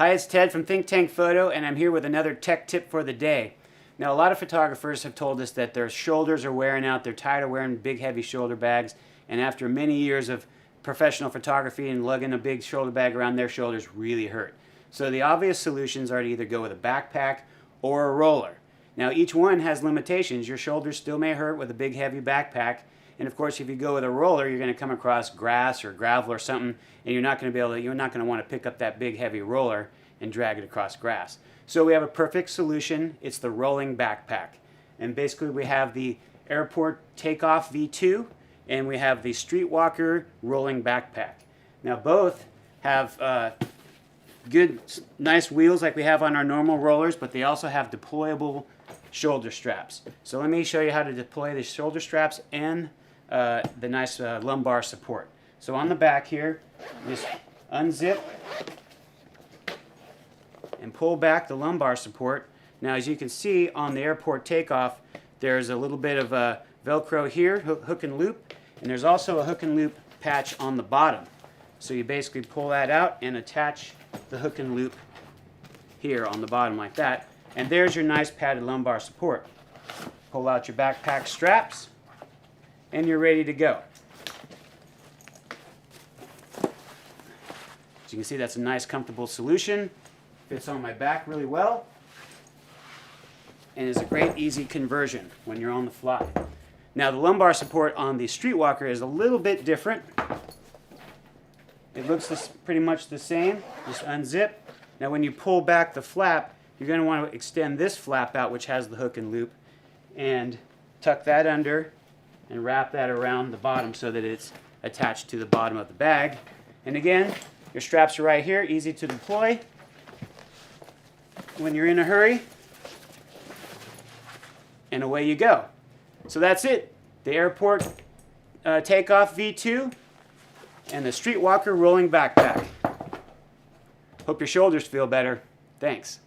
Hi, it's Ted from Think Tank Photo, and I'm here with another tech tip for the day. Now, a lot of photographers have told us that their shoulders are wearing out, they're tired of wearing big, heavy shoulder bags, and after many years of professional photography and lugging a big shoulder bag around, their shoulders really hurt. So the obvious solutions are to either go with a backpack or a roller. Now, each one has limitations. Your shoulders still may hurt with a big, heavy backpack, and of course, if you go with a roller, you're going to come across grass or gravel or something, and you're not going to want to pick up that big, heavy roller and drag it across grass. So we have a perfect solution. It's the rolling backpack. And basically, we have the Airport Takeoff V2, and we have the Streetwalker rolling backpack. Now, both have good, nice wheels like we have on our normal rollers, but they also have deployable shoulder straps. So let me show you how to deploy the shoulder straps and the nice lumbar support. So on the back here, just unzip and pull back the lumbar support. Now, as you can see on the Airport Takeoff, there's a little bit of Velcro here, hook and loop, and there's also a hook and loop patch on the bottom. So you basically pull that out and attach the hook and loop here on the bottom like that, and there's your nice padded lumbar support. Pull out your backpack straps, and you're ready to go. As you can see, that's a nice, comfortable solution. Fits on my back really well, and is a great, easy conversion when you're on the fly. Now, the lumbar support on the Streetwalker is a little bit different. It looks pretty much the same. Just unzip. Now, when you pull back the flap, you're going to want to extend this flap out, which has the hook and loop, and tuck that under and wrap that around the bottom so that it's attached to the bottom of the bag. And again, your straps are right here, easy to deploy when you're in a hurry, and away you go. So that's it. The Airport Takeoff V2 and the Streetwalker rolling backpack. Hope your shoulders feel better. Thanks.